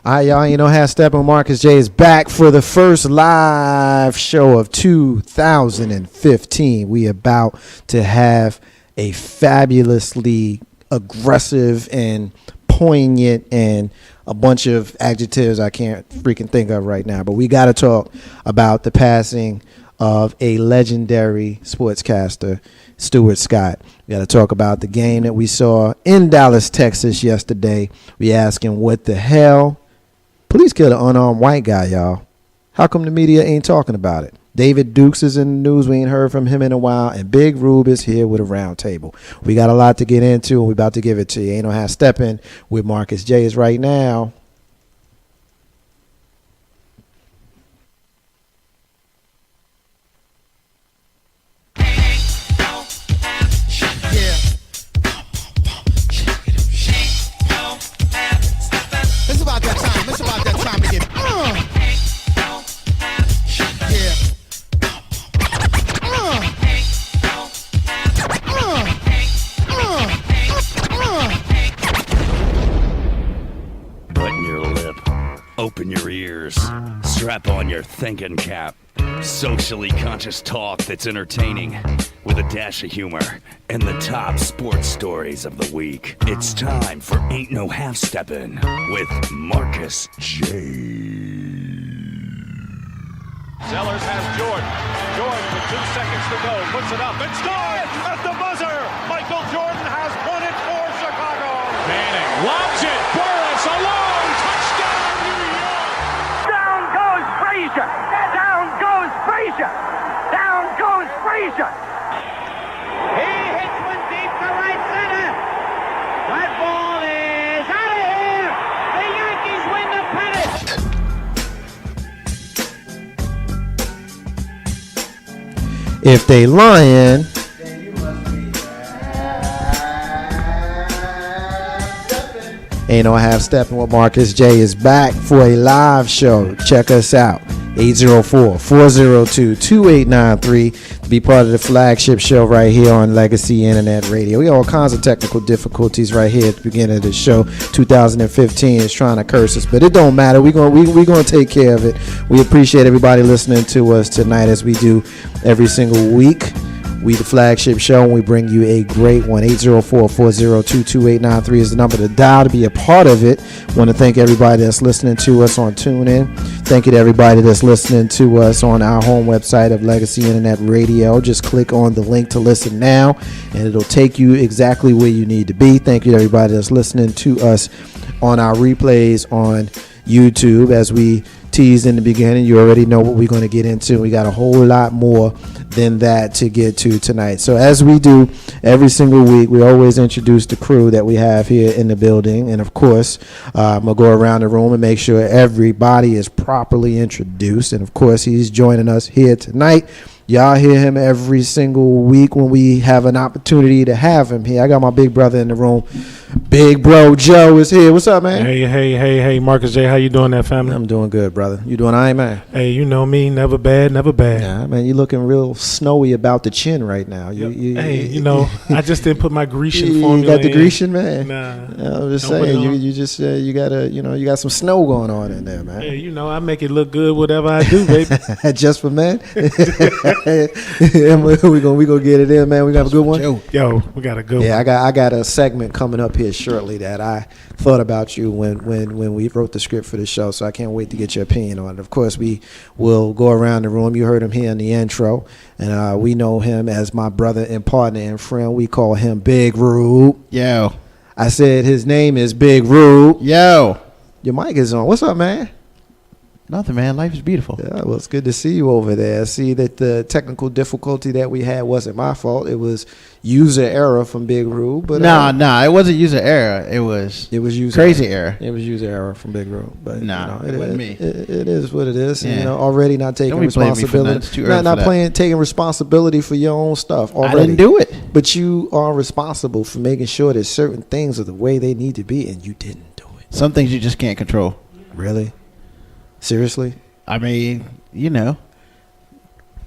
All right, y'all, you know how Steppin Marcus J is back for the first live show of 2015. We about to have a fabulously aggressive and poignant and a bunch of adjectives I can't freaking think of right now. But we got to talk about the passing of a legendary sportscaster, Stuart Scott. We got to talk about the game that we saw in Dallas, Texas yesterday. We asking what the hell? Police killed an unarmed white guy, y'all. How come the media ain't talking about it? David Dukes is in the news. We ain't heard from him in a while. And Big Rube is here with a round table. We got a lot to get into, and we about to give it to you. Ain't no how Steppin with Marcus J is right now. Open your ears, strap on your thinking cap. Socially conscious talk that's entertaining with a dash of humor and the top sports stories of the week. It's time for Ain't No Half Steppin' with Marcus J. Sellers has Jordan. Jordan with 2 seconds to go. Puts it up and scores at the buzzer. Michael Jordan has won it for Chicago. Manning lobs it. Burris alone. Touchdown, New York. Down goes Frazier. Down goes Frazier. Down goes Frazier. He hits one deep to right center. That ball is out of here. The Yankees win the pennant. If they lying, then you must be Ain't No Half Steppin' with Marcus J is back for a live show. Check us out. 804-402-2893 to be part of the flagship show right here on Legacy Internet Radio. We have all kinds of technical difficulties right here at the beginning of the show. 2015 is trying to curse us, but it don't matter. We're gonna take care of it. We appreciate everybody listening to us tonight as we do every single week. We the flagship show, and we bring you a great one. 804-402-2893 is the number to dial to be a part of it. Want to thank everybody that's listening to us on TuneIn. Thank you to everybody that's listening to us on our home website of Legacy Internet Radio. Just click on the link to listen now, and it'll take you exactly where you need to be. Thank you to everybody that's listening to us on our replays on YouTube. As we teased in the beginning, you already know what we're going to get into. We got a whole lot more than that to get to tonight. So as we do every single week, we always introduce the crew that we have here in the building. And of course, I'm going to go around the room and make sure everybody is properly introduced. And of course, he's joining us here tonight. Y'all hear him every single week when we have an opportunity to have him here. I got my big brother in the room. Big bro Joe is here. What's up, man? Hey, Marcus J. How you doing there, family? I'm doing good, brother. You doing all right, man? Hey, you know me, never bad, never bad. Yeah, man, you looking real snowy about the chin right now. I just didn't put my Grecian formula in. You got the Grecian, man? Nah. I'm just saying, you just you got some snow going on in there, man. Hey, I make it look good whatever I do, baby. Just for men? we gonna get it in, man. We got a good one. Yo, we got a good one. Yeah, I got a segment coming up here shortly that I thought about you when we wrote the script for the show, so I can't wait to get your opinion on it. Of course, we will go around the room. You heard him here in the intro, and we know him as my brother and partner and friend. We call him Big Rube. Yo. I said his name is Big Rube. Yo. Your mic is on. What's up, man? Nothing, man. Life is beautiful. Yeah, well, it's good to see you over there. See that the technical difficulty that we had wasn't my fault. It was user error from Big Rube. But nah, it wasn't user error. It was user crazy error. It was user error from Big Rube. But it wasn't me. It is what it is. Yeah. Already not taking responsibility. It's too early taking responsibility for your own stuff. Already. I didn't do it. But you are responsible for making sure that certain things are the way they need to be, and you didn't do it. Some things you just can't control. Really? Seriously? I mean,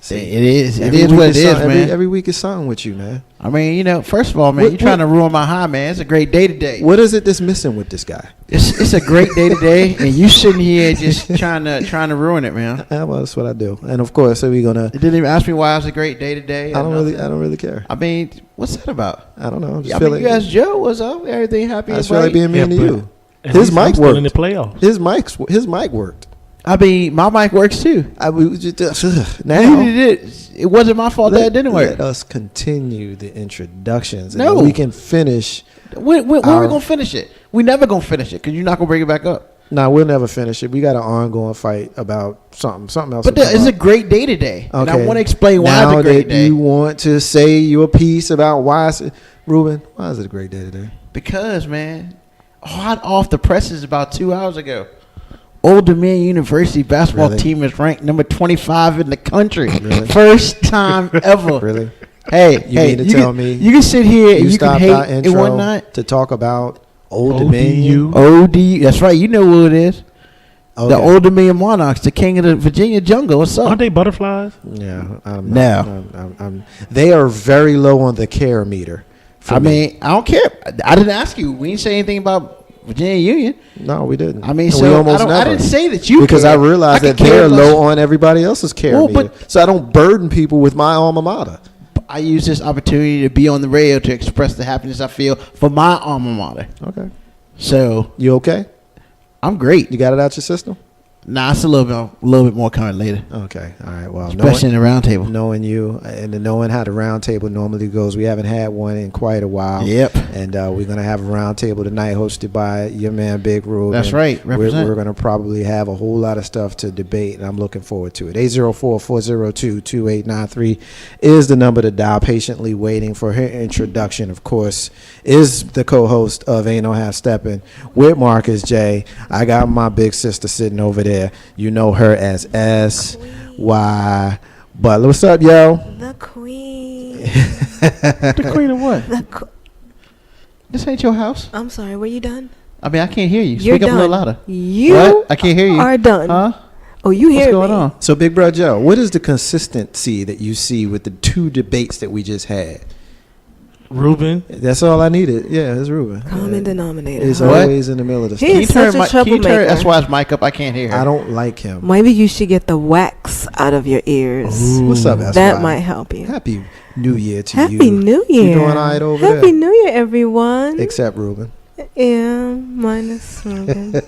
See, It is. It every is week what it is, something- man. Every week is something with you, man. I mean, first of all, man, What- you're trying to ruin my high, man. It's a great day today. What is it that's missing with this guy? It's a great day today, and you sitting here just trying to ruin it, man. Well, that's what I do. And of course, so we're gonna. It didn't even ask me why it was a great day today. I don't really care. I mean, what's that about? I don't know. I'm just I feeling. mean, you asked Joe, what's up? Everything happy? I and just feel like bright? being mean to Yeah, you. At His least I'm mic still in the worked. playoffs. His mic worked. I mean, my mic works too. We just, now It wasn't my fault that it didn't work. Let us continue the introductions. No. And then we can finish. When are we gonna finish it? We never gonna finish it because you're not gonna bring it back up. No, we'll never finish it. We got an ongoing fight about something else. But will come it's a up. great day today, and I Okay. want to explain why Now it's a great that day. you want to say your piece about why, Ruben, why is it a great day today? Because, man, hot off the presses about 2 hours ago, Old Dominion University basketball Really? team is ranked number 25 in the country. Really? First time ever. Really? Hey, You mean to tell me you can sit here and you can stopped our hate in intro one night. to talk about Old ODU. Dominion? OD, that's right. You know who it is. Okay. The Old Dominion Monarchs, the king of the Virginia jungle. What's up? Aren't they butterflies? Yeah. No. They are very low on the care meter. for I me. mean, I don't care. I didn't ask you. We didn't say anything about Virginia Union. No, we didn't. I mean, And so we almost I never. didn't say that you because I cared. realized could that they're care less. low on everybody else's care Well, meter. but- So I don't burden people with my alma mater. I use this opportunity to be on the radio to express the happiness I feel for my alma mater. Okay. So You okay? I'm great. You got it out your system? Nah, it's a little bit more coming later, Okay. All right. Well, especially in the round table. knowing you and knowing how the round table normally goes, we haven't had one in quite a while. Yep. And we're going to have a round table tonight hosted by your man, Big Ruben. That's right. Represent. We're going to probably have a whole lot of stuff to debate, and I'm looking forward to it. 804-402-2893 is the number to dial. Patiently waiting for her introduction, of course, is the co-host of Ain't No Half Steppin' with Marcus J. I got my big sister sitting over there. You know her as S.Y. Butler. What's up, yo? The queen. The queen of what? The This ain't your house. I'm sorry, were you done? I mean, I can't hear you. You're Speak up done. a little louder. You What? I can't hear you. are done. Huh? Oh, you hear What's going me. on? So, Big Bro Joe, what is the consistency that you see with the two debates that we just had? Ruben. That's all I needed. Yeah, it's Ruben. Common denominator. It's What? always in the middle of the He stuff. is such a troublemaker. That's why it's mic up. I can't hear her. I don't like him. Maybe you should get the wax out of your ears. What's up, S.Y.? That might help you. Happy New Year to Happy you. New Year. You doing all right over Happy there? New Year, everyone. Except Ruben. Yeah, minus Ruben.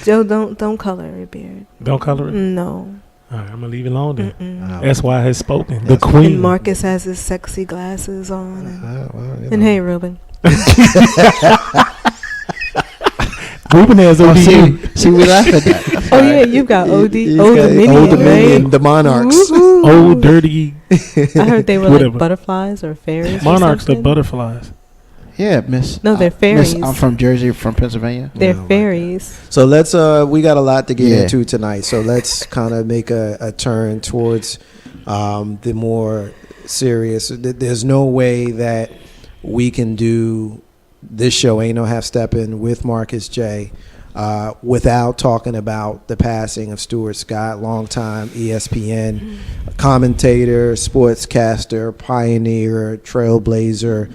Joe, don't color your beard. Don't color it. No. All right, I'm gonna leave it alone then. Mm-mm. That's why has spoken. The That's- queen. And Marcus has his sexy glasses on. Well, you And know. hey, Ruben. Ruben has Oh, ODU. see, we laugh at that. Oh, yeah, you got OD. He's Old got Dominion, Old Dominion, man. the Monarchs. Woo-hoo. Old dirty I heard they were Whatever. like butterflies or fairies. or monarchs. The something. butterflies. Yeah, Miss. No, they're Miss, fairies. I'm from Jersey, from Pennsylvania. They're Oh, my fairies. So let's we got a lot to get Yeah. into tonight. So let's kind of make a turn towards the more serious. There's no way that we can do this show, Ain't No Half Steppin' with Marcus J, without talking about the passing of Stuart Scott, longtime ESPN commentator, sportscaster, pioneer, trailblazer.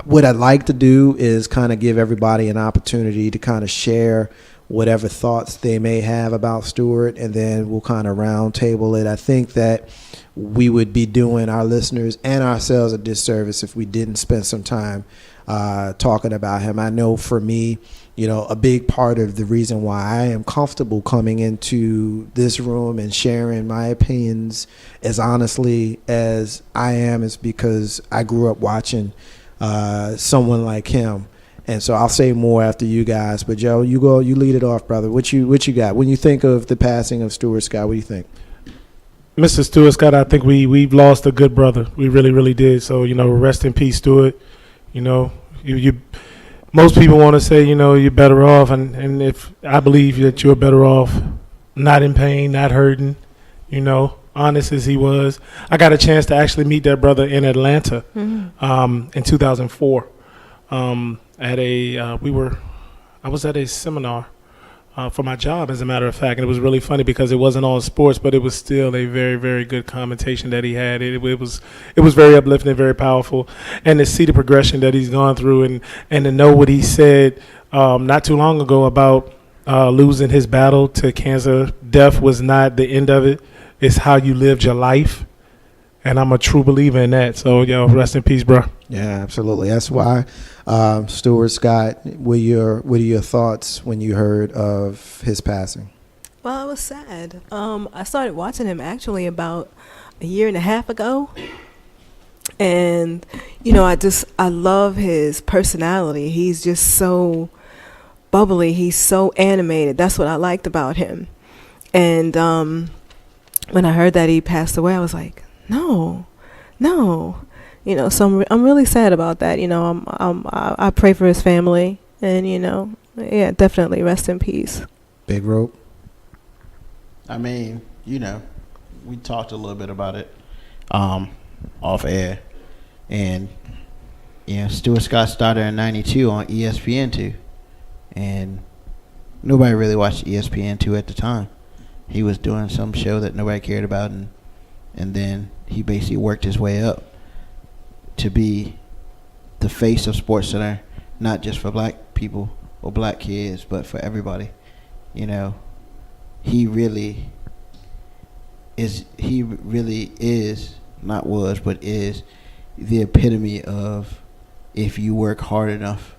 What I'd like to do is kind of give everybody an opportunity to kind of share whatever thoughts they may have about Stuart, and then we'll kind of round table it. I think that we would be doing our listeners and ourselves a disservice if we didn't spend some time talking about him. I know for me, you know, a big part of the reason why I am comfortable coming into this room and sharing my opinions as honestly as I am is because I grew up watching someone like him. And so I'll say more after you guys. But Joe, you lead it off, brother. What you got? When you think of the passing of Stuart Scott, what do you think? Mr. Stuart Scott, I think we've lost a good brother. We really, really did. So, you know, rest in peace, Stuart. You know, you most people want to say, you know, you're better off, and if I believe that you're better off not in pain, not hurting, you know, honest as he was. I got a chance to actually meet that brother in Atlanta in 2004. I was at a seminar for my job, as a matter of fact. And it was really funny because it wasn't on sports, but it was still a very, very good commentation that he had. It was very uplifting, very powerful. And to see the progression that he's gone through and to know what he said not too long ago about losing his battle to cancer. Death was not the end of it. It's how you lived your life. And I'm a true believer in that. So, rest in peace, bro. Yeah, absolutely. That's why, Stuart, Scott, what are your thoughts when you heard of his passing? Well, it was sad. I started watching him actually about a year and a half ago. And, I love his personality. He's just so bubbly. He's so animated. That's what I liked about him. And when I heard that he passed away, I was like, no. So I'm really sad about that. I pray for his family, and definitely rest in peace. Big Rope. I mean, we talked a little bit about it off air, and Stuart Scott started in '92 on ESPN2, and nobody really watched ESPN2 at the time. He was doing some show that nobody cared about, and then he basically worked his way up to be the face of SportsCenter, not just for black people or black kids, but for everybody. He really is, not was, but is the epitome of, if you work hard enough,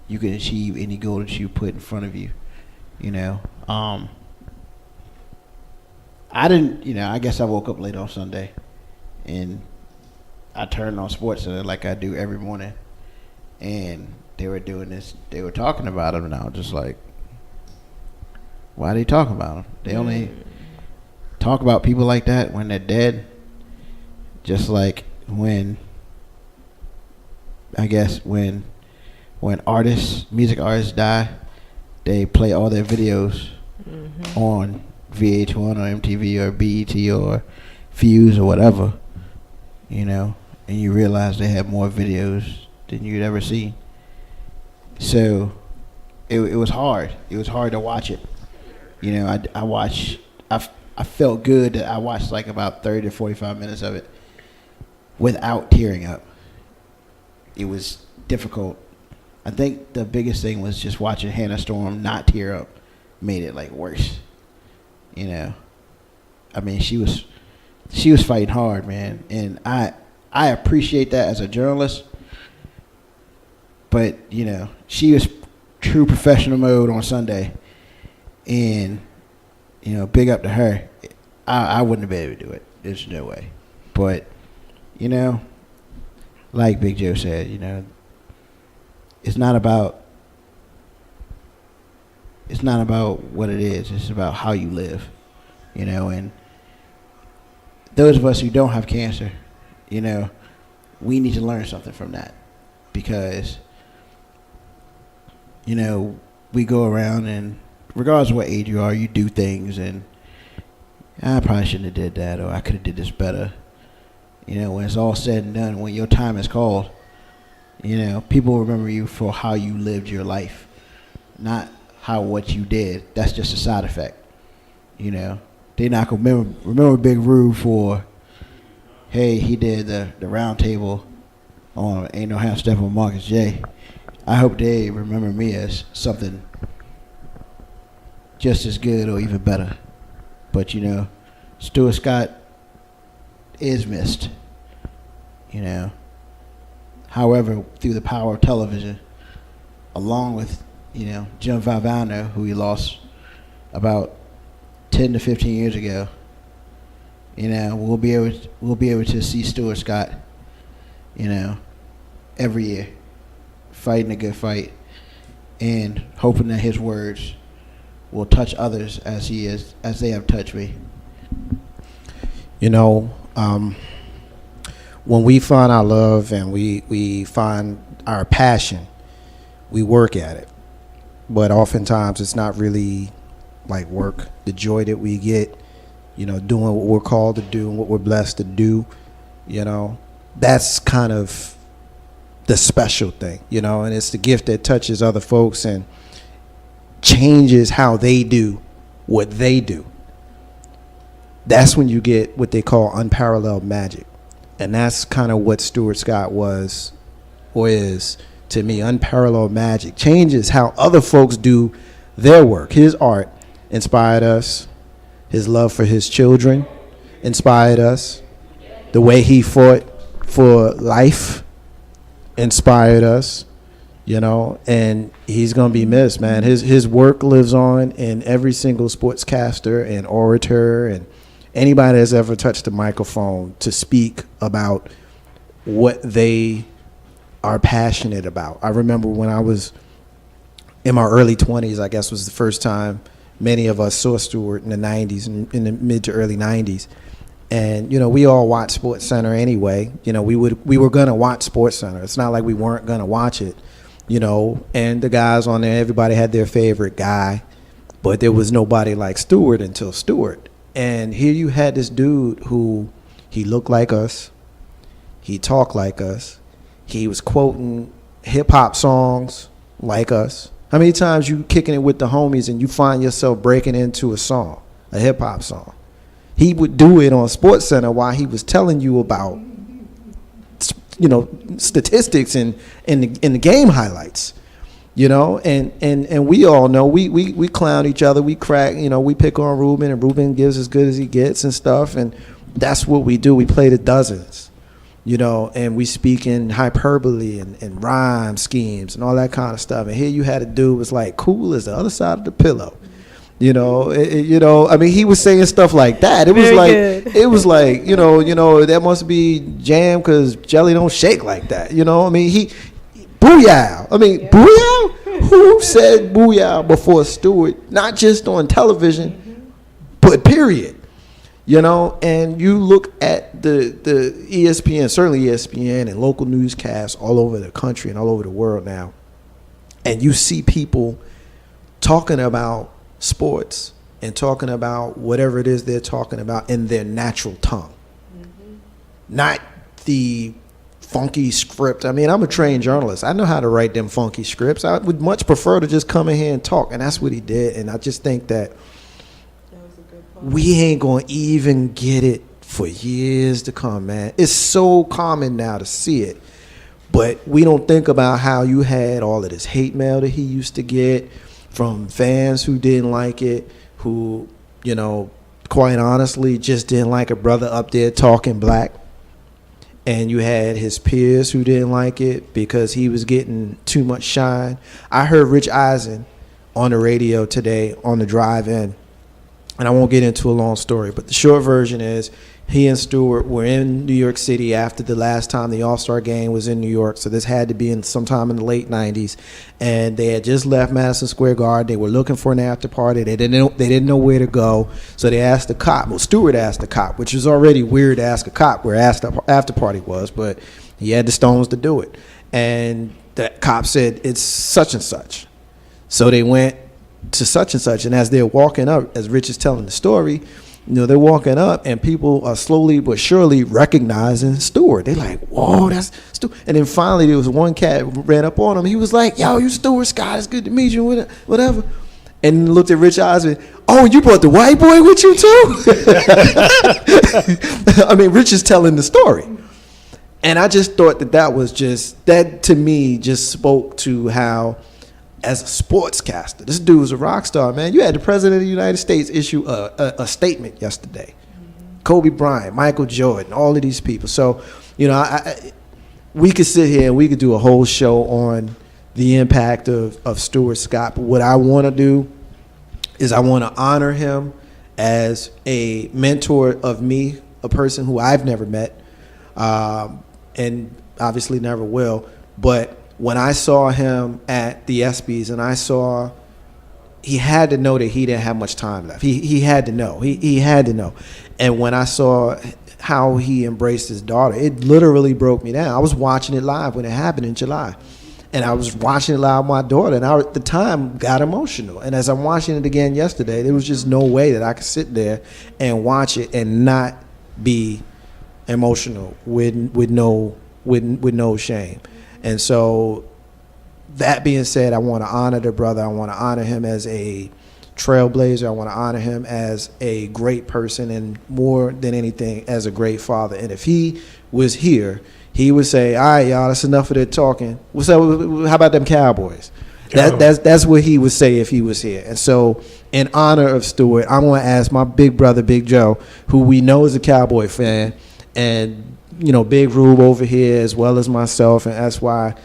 you can achieve any goal that you put in front of you. I guess I woke up late on Sunday, and I turned on SportsCenter like I do every morning, and they were doing this. They were talking about him, and I was just like, why are they talking about him? They only talk about people like that when they're dead. Just like when music artists die, they play all their videos on VH1 or MTV or BET or Fuse or whatever, and you realize they have more videos than you'd ever seen. So it was hard. It was hard to watch it. I felt good that I watched like about 30 to 45 minutes of it without tearing up. It was difficult. I think the biggest thing was just watching Hannah Storm not tear up made it like worse. I mean, she was fighting hard, man, and I appreciate that as a journalist. But she was true professional mode on Sunday, and big up to her. I wouldn't have been able to do it. There's no way. But like Big Joe said, it's not about what it is. It's about how you live, and those of us who don't have cancer, we need to learn something from that, because, we go around and regardless of what age you are, you do things and I probably shouldn't have did that, or I could have did this better. When it's all said and done, when your time is called, people remember you for how you lived your life, not what you did. That's just a side effect. They're not going to remember Big Rube for, hey, he did the round table on Ain't No Half Step on Marcus J. I hope they remember me as something just as good or even better. But, Stuart Scott is missed. However, through the power of television, along with, Jim Valvano, who he lost about 10 to 15 years ago, we'll be able to see Stuart Scott, every year, fighting a good fight, and hoping that his words will touch others as they have touched me. When we find our love and we find our passion, we work at it. But oftentimes it's not really like work. The joy that we get, doing what we're called to do and what we're blessed to do, that's kind of the special thing, and it's the gift that touches other folks. And changes how they do what they do. That's when you get what they call unparalleled magic. And that's kind of what Stuart Scott was or is to me. Unparalleled magic changes how other folks do their work. His art inspired us. His love for his children inspired us. The way he fought for life inspired us, you know, and he's going to be missed, man. His work lives on in every single sportscaster and orator and anybody that's ever touched a microphone to speak about what they are passionate about. I remember when I was in my early 20s, I guess was the first time many of us saw Stuart in the 90s, in the mid to early 90s. And, you know, we all watched Sports Center anyway. You know, we were going to watch Sports Center. It's not like we weren't going to watch it, you know. And the guys on there, everybody had their favorite guy. But there was nobody like Stuart until Stuart. And here you had this dude who, he looked like us. He talked like us. He was quoting hip-hop songs like us. How many times you kicking it with the homies and you find yourself breaking into a song, a hip-hop song? He would do it on Sports Center while he was telling you about, you know, statistics and the game highlights, you know. And we all know we clown each other, we crack, you know, we pick on Ruben, and Ruben gives as good as he gets and stuff, and that's what we do. We play the dozens, you know, and we speak in hyperbole and rhyme schemes and all that kind of stuff. And here you had a dude who was like cool as the other side of the pillow. You know, you know. I mean, he was saying stuff like that. It was Very like, good. it was like, you know, that must be jam because jelly don't shake like that. You know, I mean, booyah. I mean, booyah. Who said booyah before Stuart? Not just on television, but period. You know, and you look at the ESPN, certainly ESPN and local newscasts all over the country and all over the world now, and you see people talking about sports and talking about whatever it is they're talking about in their natural tongue, not the funky script. I mean, I'm a trained journalist. I know how to write them funky scripts. I would much prefer to just come in here and talk, and that's what he did. And I just think that we ain't gonna even get it for years to come, man. It's so common now to see it, but we don't think about how you had all of this hate mail that he used to get from fans who didn't like it, who, you know, quite honestly just didn't like a brother up there talking black. And you had his peers who didn't like it because he was getting too much shine. I heard Rich Eisen on the radio today on the drive in, and I won't get into a long story, but the short version is he and Stuart were in New York City after the last time the All-Star game was in New York, so this had to be in sometime in the late 90s, and they had just left Madison Square Garden. They were looking for an after party. They didn't know where to go, so they asked the cop. Well, Stuart asked the cop, which was already weird to ask a cop where after party was, but he had the stones to do it. And the cop said, it's such and such. So they went to such and such, and as they're walking up, as Rich is telling the story, you know, they're walking up, and people are slowly but surely recognizing Stuart. They're like, whoa, that's Stuart. And then finally, there was one cat who ran up on him. He was like, yo, you Stuart Scott, it's good to meet you, whatever. And looked at Rich Eisen. Oh, you brought the white boy with you, too? I mean, Rich is telling the story. And I just thought that to me just spoke to how, as a sportscaster, this dude was a rock star, man. You had the president of the United States issue a statement yesterday. Kobe Bryant, Michael Jordan, all of these people. So, you know, we could sit here and we could do a whole show on the impact of Stuart Scott. But what I want to do is I want to honor him as a mentor of me, a person who I've never met, and obviously never will. But when I saw him at the ESPYs, and he had to know that he didn't have much time left. He had to know. He had to know. And when I saw how he embraced his daughter, it literally broke me down. I was watching it live when it happened in July. And I was watching it live with my daughter, and I, at the time, got emotional. And as I'm watching it again yesterday, there was just no way that I could sit there and watch it and not be emotional with no shame. And so that being said, I want to honor the brother. I want to honor him as a trailblazer. I want to honor him as a great person, and more than anything, as a great father. And if he was here, he would say, all right, y'all, that's enough of that talking. What's up? How about them Cowboys? That's what he would say if he was here. And so, in honor of Stuart, I'm going to ask my big brother, Big Joe, who we know is a Cowboy fan, and, you know, Big Rube over here, as well as myself, and that's why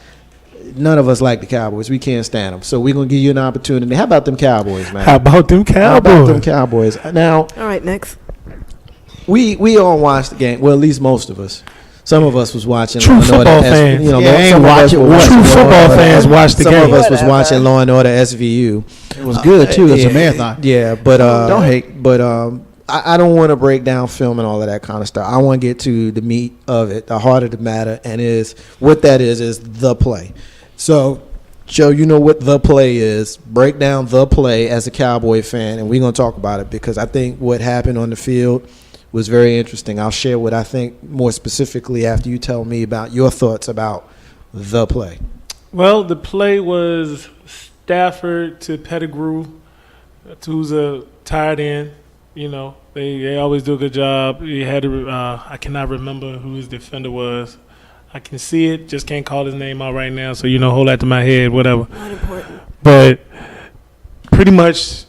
none of us like the Cowboys. We can't stand them. So we're going to give you an opportunity. How about them Cowboys, man? How about them Cowboys? How about them Cowboys? Now, All right, next. we all watched the game. Well, at least most of us. Some of us was watching True Law and Order football fans. fans. You know, Yeah, some of us were watching True Law and football Order. fans watch the Some game. of us was Whatever. watching Law and Order SVU. It was good too. It's a marathon. Yeah, but Don't hate. But I don't want to break down film and all of that kind of stuff. I want to get to the meat of it, the heart of the matter, and is what that is the play. So, Joe, you know what the play is. Break down the play as a Cowboy fan, and we're going to talk about it because I think what happened on the field was very interesting. I'll share what I think more specifically after you tell me about your thoughts about the play. Well, the play was Stafford to Pettigrew, who's a tight end. You know, they always do a good job. He had I cannot remember who his defender was. I can see it, just can't call his name out right now. So, you know, hold that to my head, whatever. Not important. But pretty much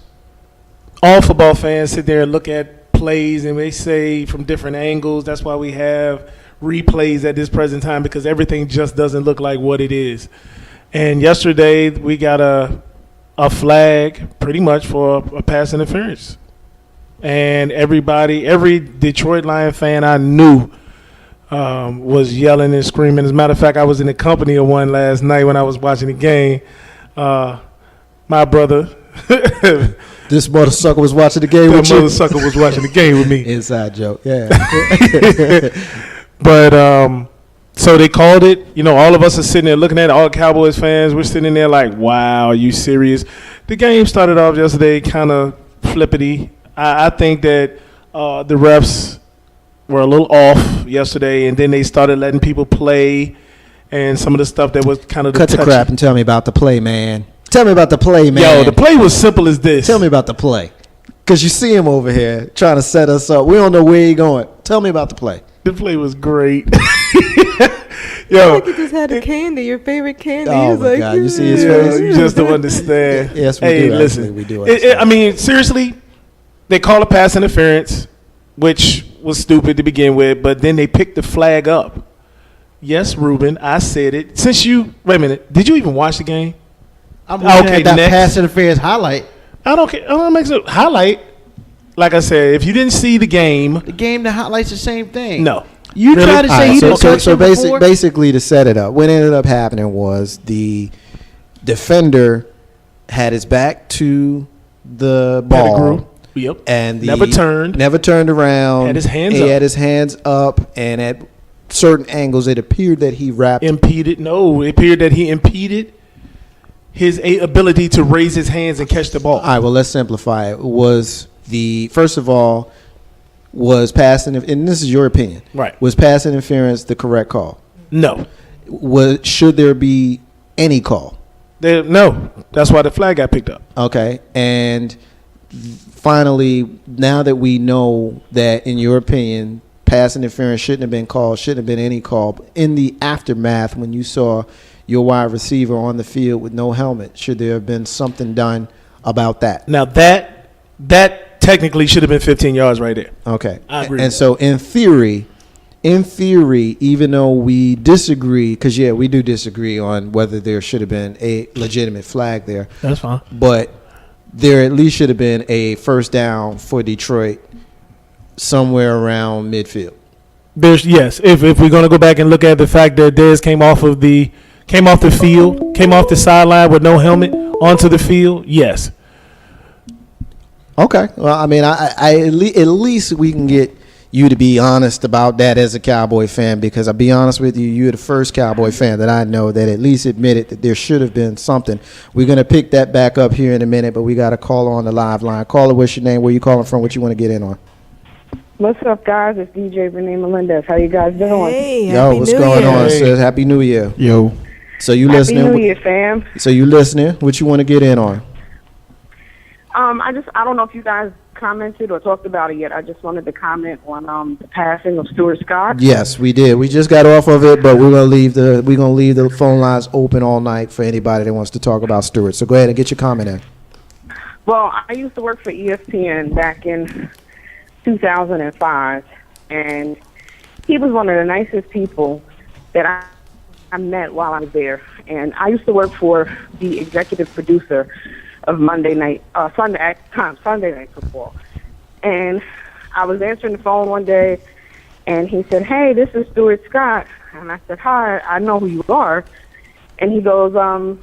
all football fans sit there and look at plays and they say from different angles. That's why we have replays at this present time, because everything just doesn't look like what it is. And yesterday we got a flag pretty much for a pass interference. And every Detroit Lion fan I knew was yelling and screaming. As a matter of fact, I was in the company of one last night when I was watching the game. My brother, This motherfucker was watching the game with you. motherfucker was watching the game with me. Inside joke, yeah. But so they called it. You know, all of us are sitting there looking at it, all Cowboys fans. We're sitting there like, wow, are you serious? The game started off yesterday kind of flippity. I think that the refs were a little off yesterday, and then they started letting people play, and some of the stuff that was kind of Cut the touchy. crap and tell me about the play, man. Tell me about the play, man. Yo, the play was simple as this. Tell me about the play. Because you see him over here trying to set us up. We don't know where he's going. Tell me about the play. The play was great. I Yo, think you just had a candy, your favorite candy. Oh, He was my like, God. You see his yeah, face? you just don't understand. Yes, we Hey, do. listen, Actually, we do understand. I mean, seriously, they call a pass interference, which was stupid to begin with, but then they picked the flag up. Yes, Ruben, I said it. Wait a minute, did you even watch the game? I'm looking Okay, at that next. pass interference highlight. I don't care. I don't make a highlight. Like I said, if you didn't see the game, The game that highlights the same thing. no. You Really? try to All say right, he so didn't touch him before? basically to set it up, what ended up happening was the defender had his back to the ball. Pettigrew. Yep. And Never turned. Never turned around. Had his hands he up. had his hands up, and at certain angles, it appeared that he wrapped. Impeded. No, it appeared that he impeded his ability to raise his hands and catch the ball. All right, well, let's simplify it. First of all, was pass interference, and this is your opinion. Right. Was pass interference the correct call? No. Should there be any call? No. That's why the flag got picked up. Okay, and finally, now that we know that, in your opinion, pass interference shouldn't have been called, shouldn't have been any call, in the aftermath, when you saw your wide receiver on the field with no helmet, should there have been something done about that? Now, that technically should have been 15 yards right there. Okay. I agree And with so, in theory, even though we disagree, because, yeah, we do disagree on whether there should have been a legitimate flag there, That's fine. but there at least should have been a first down for Detroit somewhere around midfield. Yes. If we're going to go back and look at the fact that Dez came off the field, came off the sideline with no helmet onto the field, yes. Okay. Well, I mean, I at least we can get you to be honest about that as a Cowboy fan, because I'll be honest with you, you're the first Cowboy fan that I know that at least admitted that there should have been something. We're going to pick that back up here in a minute, but we got a call on the live line. Caller, what's your name? Where you calling from? What you want to get in on? What's up, guys? It's DJ Renee Melendez. How you guys doing? Hey, Yo, Happy what's New going Year. on, Hey. sis? Happy New Year. Yo. So you Happy listening? New Year, fam. So you listening? What you want to get in on? I don't know if you guys commented or talked about it yet. I just wanted to comment on the passing of Stuart Scott. Yes, we did. We just got off of it, but we're gonna leave the phone lines open all night for anybody that wants to talk about Stuart. So go ahead and get your comment in. Well, I used to work for ESPN back in 2005, and he was one of the nicest people that I met while I was there. And I used to work for the executive producer of Sunday Night Football. And I was answering the phone one day, and he said, "Hey, this is Stuart Scott." And I said, "Hi, I know who you are." And he goes, "Are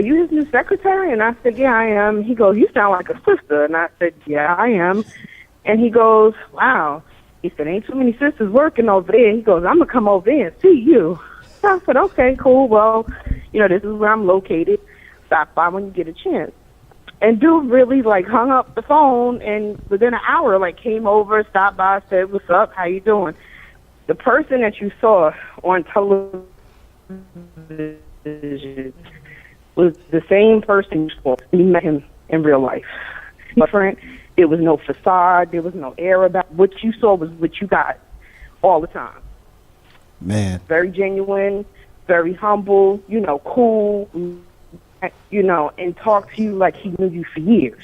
you his new secretary?" And I said, "Yeah, I am." He goes, "You sound like a sister." And I said, "Yeah, I am." And he goes, "Wow." He said, "Ain't too many sisters working over there." He goes, "I'm going to come over there and see you." So I said, "Okay, cool. Well, this is where I'm located. Stop by when you get a chance." And dude really, hung up the phone, and within an hour, came over, stopped by, said, "What's up? How you doing?" The person that you saw on television was the same person you saw. You met him in real life. Different. There was no facade. There was no air about it. What you saw was what you got all the time. Man. Very genuine, very humble, cool, and talk to you like he knew you for years.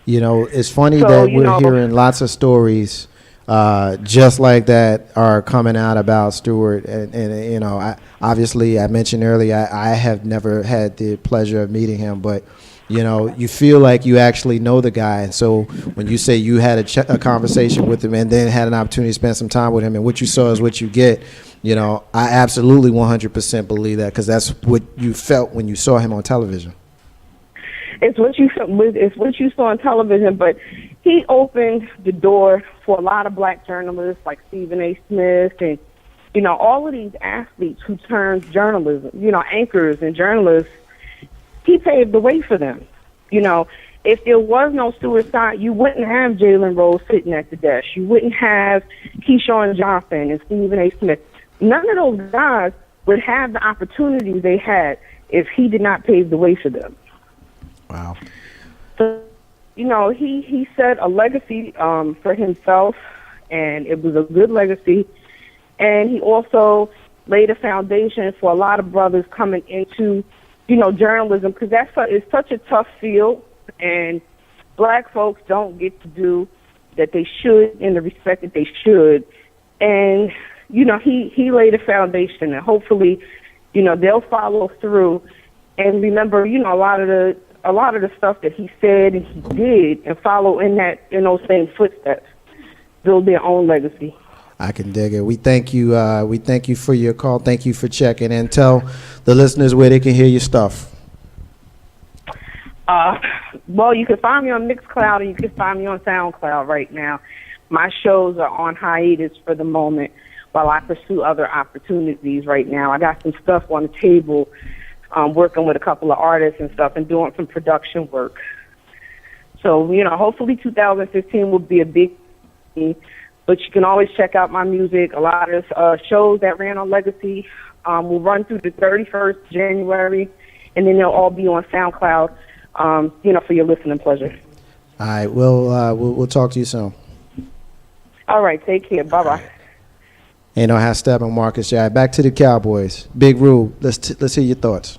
It's funny that we're hearing lots of stories just like that are coming out about Stuart. And I mentioned earlier, I have never had the pleasure of meeting him, but you feel like you actually know the guy. And so when you say you had a conversation with him and then had an opportunity to spend some time with him, and what you saw is what you get, I absolutely 100% believe that, because that's what you felt when you saw him on television. It's what you saw on television, but he opened the door for a lot of black journalists like Stephen A. Smith and, all of these athletes who turned journalism, anchors and journalists. He paved the way for them. If there was no Stuart Scott, you wouldn't have Jalen Rose sitting at the desk. You wouldn't have Keyshawn Johnson and Stephen A. Smith. None of those guys would have the opportunities they had if he did not pave the way for them. Wow. So, he set a legacy for himself, and it was a good legacy. And he also laid a foundation for a lot of brothers coming into journalism, because it's such a tough field, and black folks don't get to do that they should in the respect that they should. And, he laid a foundation, and hopefully, they'll follow through and remember, a lot of the stuff that he said and he did, and follow in those same footsteps, build their own legacy. I can dig it. We thank you. We thank you for your call. Thank you for checking in. Tell the listeners where they can hear your stuff. Well, you can find me on Mixcloud, and you can find me on SoundCloud right now. My shows are on hiatus for the moment while I pursue other opportunities right now. I got some stuff on the table, working with a couple of artists and stuff, and doing some production work. So, hopefully 2015 will be a big thing. But you can always check out my music. A lot of shows that ran on Legacy will run through the 31st January, and then they'll all be on SoundCloud, for your listening pleasure. All right, we'll talk to you soon. All right, take care. Bye-bye. Ain't no half stepping, Marcus. All right, back to the Cowboys. Big Rube, let's hear your thoughts.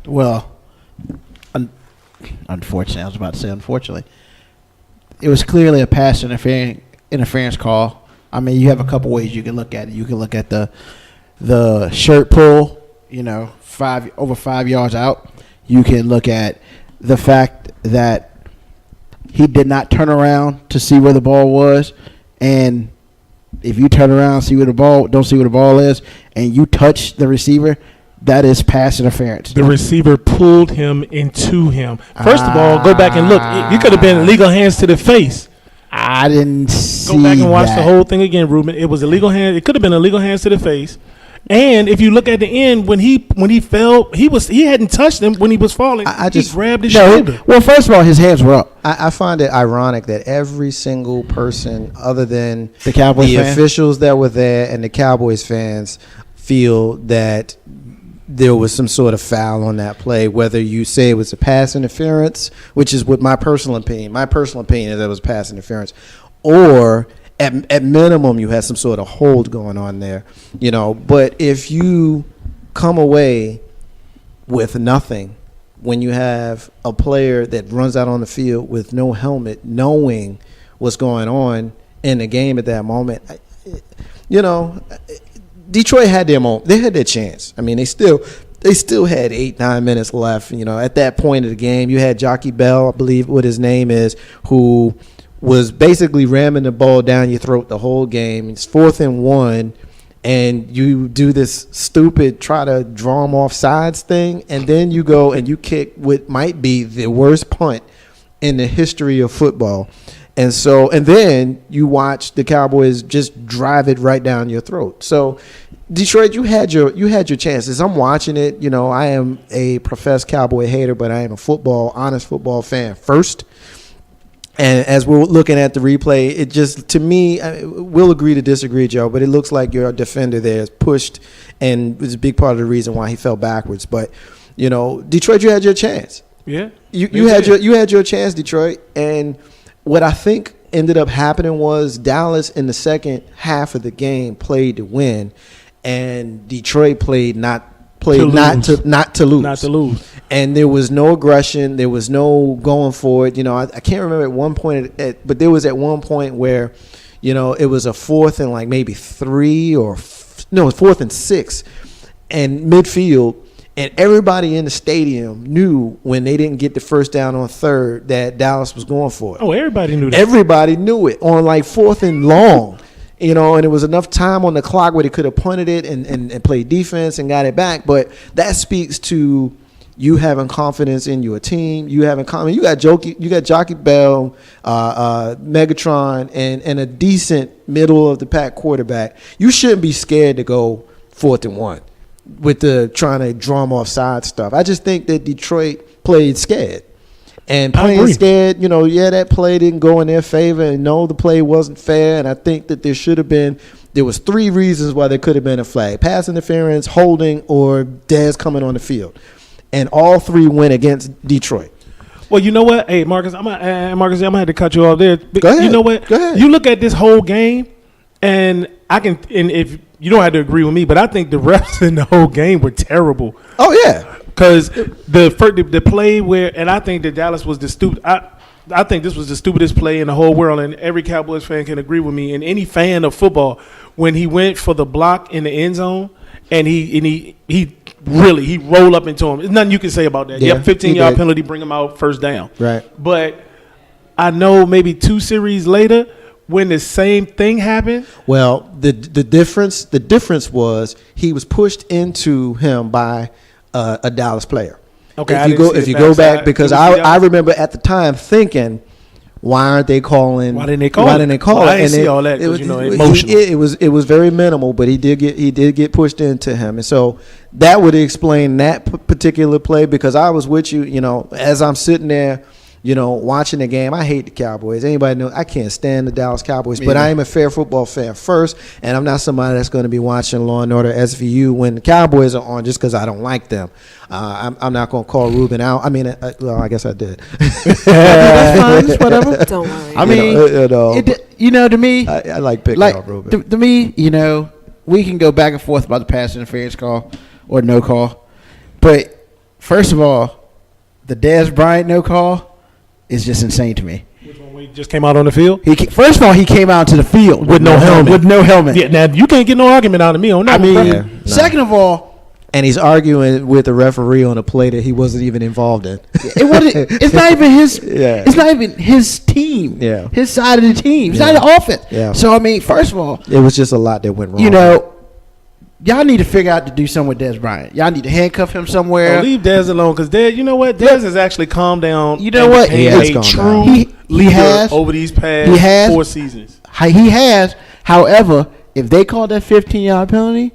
Well, unfortunately, I was about to say unfortunately, it was clearly a pass interference call. I mean, you have a couple ways you can look at it. You can look at the shirt pull, over 5 yards out. You can look at the fact that he did not turn around to see where the ball was, and if you turn around, don't see where the ball is, and you touch the receiver, that is pass interference. The receiver pulled him into him. First of all, go back and look. You could have been illegal hands to the face. I didn't see. Go back and watch the whole thing again, Ruben. It was illegal hand. It could have been illegal hands to the face. And if you look at the end, when he fell, he hadn't touched him when he was falling. He grabbed his shoulder. Well, first of all, his hands were up. I find it ironic that every single person, other than the Cowboys officials that were there and the Cowboys fans, feel that there was some sort of foul on that play, whether you say it was a pass interference, which is what my personal opinion. My personal opinion is that it was pass interference, or at minimum you had some sort of hold going on there, But if you come away with nothing when you have a player that runs out on the field with no helmet, knowing what's going on in the game at that moment, Detroit had their moment. They had their chance. I mean, they still had 8-9 minutes left. At that point of the game, you had Jockey Bell, I believe what his name is, who was basically ramming the ball down your throat the whole game. It's 4th and 1, and you do this stupid try to draw them off sides thing, and then you go and you kick what might be the worst punt in the history of football. And then you watch the Cowboys just drive it right down your throat. So Detroit, you had your chances. I'm watching it. I am a professed Cowboy hater, but I am a honest football fan first. And as we're looking at the replay, it just, to me, we'll agree to disagree, Joe, but it looks like your defender there is pushed, and was a big part of the reason why he fell backwards. But, Detroit, you had your chance. Yeah. You had your chance, Detroit. And what I think ended up happening was Dallas in the second half of the game played to win, and Detroit played not to lose. And there was no aggression. There was no going for it. I can't remember at one point, but there was at one point where, it was a 4th and like maybe 3 or no, it was 4th and 6, and midfield, and everybody in the stadium knew when they didn't get the first down on 3rd that Dallas was going for it. Oh, everybody knew that. Everybody knew it on like 4th and long. And it was enough time on the clock where they could have punted it and played defense and got it back. But that speaks to you having confidence in your team. You having confidence. You got Jockey Bell, Megatron, and a decent middle of the pack quarterback. You shouldn't be scared to go 4th and 1 with the trying to drum off side stuff. I just think that Detroit played scared. And playing scared, that play didn't go in their favor, and no, the play wasn't fair. And I think that there was 3 reasons why there could have been a flag: pass interference, holding, or Dez coming on the field. And all 3 went against Detroit. Well, you know what? Hey, Marcus, I'm gonna have to cut you off there. Go ahead. You know what? Go ahead. You look at this whole game, and if you don't have to agree with me, but I think the refs in the whole game were terrible. Oh yeah. Because the play where, and I think that Dallas was the stupid. I think this was the stupidest play in the whole world, and every Cowboys fan can agree with me, and any fan of football, when he went for the block in the end zone, and he rolled up into him. There's nothing you can say about that. Yeah, 15-yard penalty, bring him out, first down. Right. But I know maybe 2 series later, when the same thing happened. Well, the difference was he was pushed into him by a Dallas player. Okay, if you go back, because I remember at the time thinking, why aren't they calling? Why didn't they call? I didn't see all that. Emotional. It was very minimal, but he did get pushed into him, and so that would explain that particular play. Because I was with you, as I'm sitting there, watching the game. I hate the Cowboys. Anybody know I can't stand the Dallas Cowboys, but I am a fair football fan first, and I'm not somebody that's going to be watching Law and Order SVU when the Cowboys are on just because I don't like them. I'm not going to call Ruben out. I mean, I guess I did. That's fine. It's whatever. Don't worry. I mean, to me, I like picking out Ruben. To me, we can go back and forth about the pass interference call or no call, but first of all, the Dez Bryant no call is just insane to me. Which one? We just came out on the field. First of all, he came out to the field with no helmet. Yeah, now you can't get no argument out of me on that. Second of all, and he's arguing with the referee on a play that he wasn't even involved in. It's not even his. Yeah. It's not even his team. Yeah. His side of the team. It's not the offense. Yeah. So first of all, it was just a lot that went wrong. Y'all need to figure out to do something with Dez Bryant. Y'all need to handcuff him somewhere. Leave Dez alone, because Dez, you know what? Dez has actually calmed down. You know what? He has calmed down. He has over these past 4 seasons. He has. However, if they call that 15-yard penalty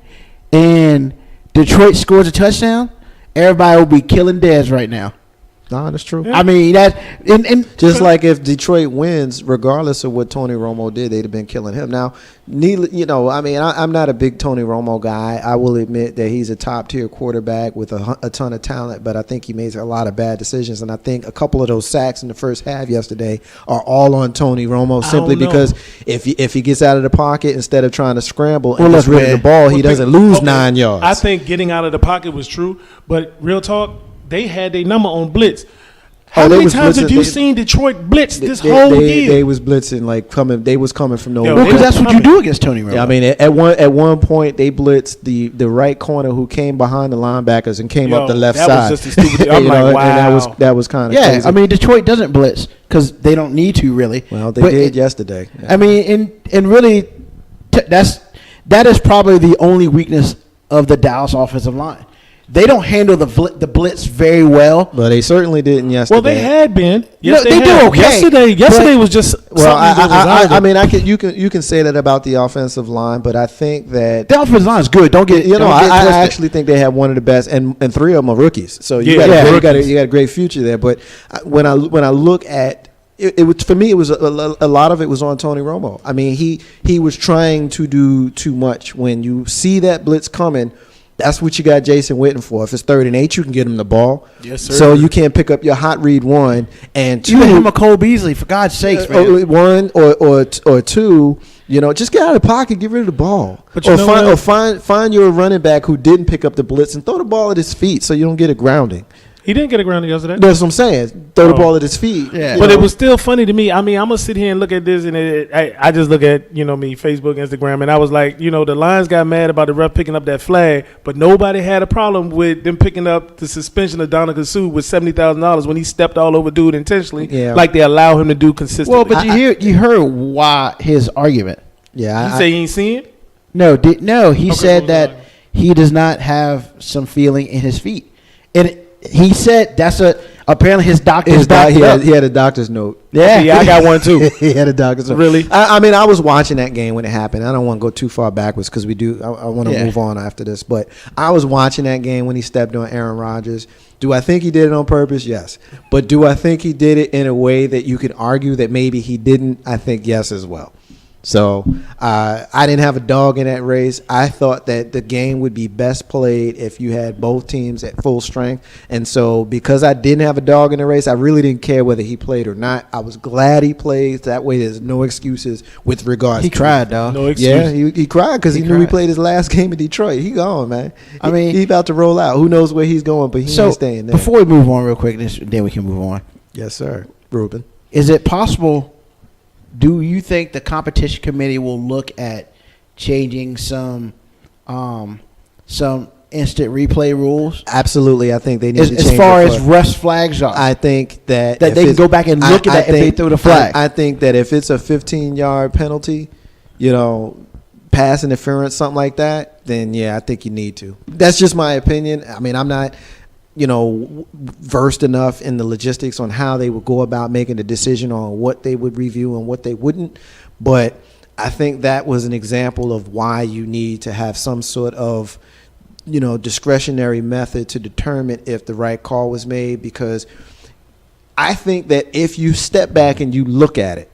and Detroit scores a touchdown, everybody will be killing Dez right now. No, that's true. I mean, and Just like if Detroit wins, regardless of what Tony Romo did, they'd have been killing him. Now, I'm not a big Tony Romo guy. I will admit that he's a top-tier quarterback with a ton of talent, but I think he makes a lot of bad decisions. And I think a couple of those sacks in the first half yesterday are all on Tony Romo simply because if he gets out of the pocket instead of trying to scramble and gets rid of the ball, he doesn't lose 9 yards. I think getting out of the pocket was true, but real talk, they had their number on blitz. How many times have you seen Detroit blitz this whole year? They was blitzing They was coming from nowhere. Well, because that's what you do against Tony Romo. Yeah, I mean, at one point they blitzed the right corner who came behind the linebackers and came up the left side. That was just a stupid. I'm like, wow. And that was kind of crazy. I mean, Detroit doesn't blitz because they don't need to really. Well, they did yesterday. Yeah. I mean, and really, that is probably the only weakness of the Dallas offensive line. They don't handle the blitz very well. But they certainly didn't yesterday. Well, they had been. Yes, they do okay. Yesterday was just. Well, you can say that about the offensive line, but I think that the offensive line is good. I actually think they have one of the best, and 3 of them are rookies. So you got a great future there. But when I look at it was, for me, it was a lot of it was on Tony Romo. I mean, he was trying to do too much. When you see that blitz coming, that's what you got Jason Witten for. If it's 3rd and 8, you can get him the ball. Yes, sir. So you can't pick up your hot read 1 and 2. You him a Cole Beasley, for God's sakes, man. 1 or 2. Just get out of the pocket, get rid of the ball, find your running back who didn't pick up the blitz and throw the ball at his feet so you don't get a grounding. He didn't get a grounding yesterday. That's what I'm saying. Throw the ball at his feet. Yeah. But it was still funny to me. I mean, I'm going to sit here and look at this, and I just look at, me, Facebook, Instagram, and I was like, the Lions got mad about the ref picking up that flag, but nobody had a problem with them picking up the suspension of Donovan Sue with $70,000 when he stepped all over dude intentionally, like they allow him to do consistently. Well, but you heard why his argument. Yeah. He say he ain't seen it? No, he said that he does not have some feeling in his feet. And he said that's apparently his doctor. He had a doctor's note. Yeah, I got one too. He had a doctor's note. Really? I mean, I was watching that game when it happened. I don't want to go too far backwards because we do. I want to move on after this. But I was watching that game when he stepped on Aaron Rodgers. Do I think he did it on purpose? Yes. But do I think he did it in a way that you could argue that maybe he didn't? I think yes as well. So I didn't have a dog in that race. I thought that the game would be best played if you had both teams at full strength. And so because I didn't have a dog in the race, I really didn't care whether he played or not. I was glad he played. That way there's no excuses with regards to He cried, dog. No excuse. Yeah, he cried because he knew he played his last game in Detroit. He gone, man. I mean, he's about to roll out. Who knows where he's going, but he ain't staying there. Before we move on real quick, then we can move on. Yes, sir. Ruben. Is it possible... Do you think the competition committee will look at changing some instant replay rules? Absolutely, I think they need to change. As far as refs flags are, I think that they can go back and look at that if they throw the flag. I think that if it's a 15-yard penalty, pass interference, something like that, then yeah, I think you need to. That's just my opinion. I mean, I'm not versed enough in the logistics on how they would go about making a decision on what they would review and what they wouldn't. But I think that was an example of why you need to have some sort of, discretionary method to determine if the right call was made, because I think that if you step back and you look at it,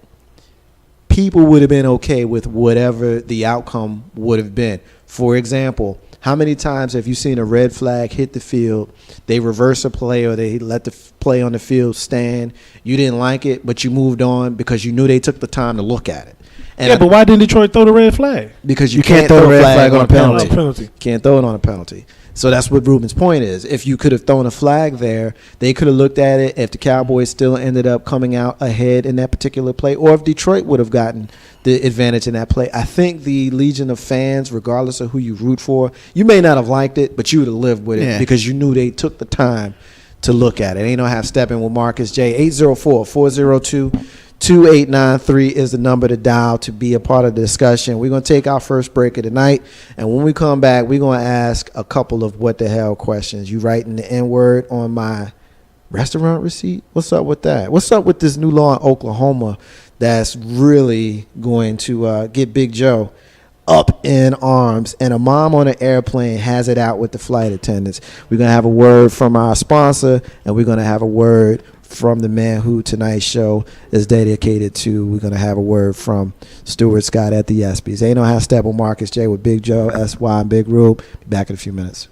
people would have been okay with whatever the outcome would have been. For example, how many times have you seen a red flag hit the field, they reverse a play or they let the play on the field stand, you didn't like it, but you moved on because you knew they took the time to look at it? And but why didn't Detroit throw the red flag? Because you can't throw a red flag on a penalty. Can't throw it on a penalty. So that's what Ruben's point is. If you could have thrown a flag there, they could have looked at it if the Cowboys still ended up coming out ahead in that particular play, or if Detroit would have gotten the advantage in that play. I think the legion of fans, regardless of who you root for, you may not have liked it, but you would have lived with it because you knew they took the time to look at it. Ain't no half stepping with Marcus J. 804-402-2893 is the number to dial to be a part of the discussion. We're going to take our first break of the night, and when we come back, we're going to ask a couple of what the hell questions. You writing the N-word on my restaurant receipt? What's up with that? What's up with this new law in Oklahoma that's really going to get Big Joe up in arms, and a mom on an airplane has it out with the flight attendants. We're going to have a word from our sponsor, and we're going to have a word from the man who tonight's show is dedicated to. We're going to have a word from Stuart Scott at the ESPYs. Ain't no how Steppin, Marcus J with Big Joe, SY, and Big Rube. Be back in a few minutes.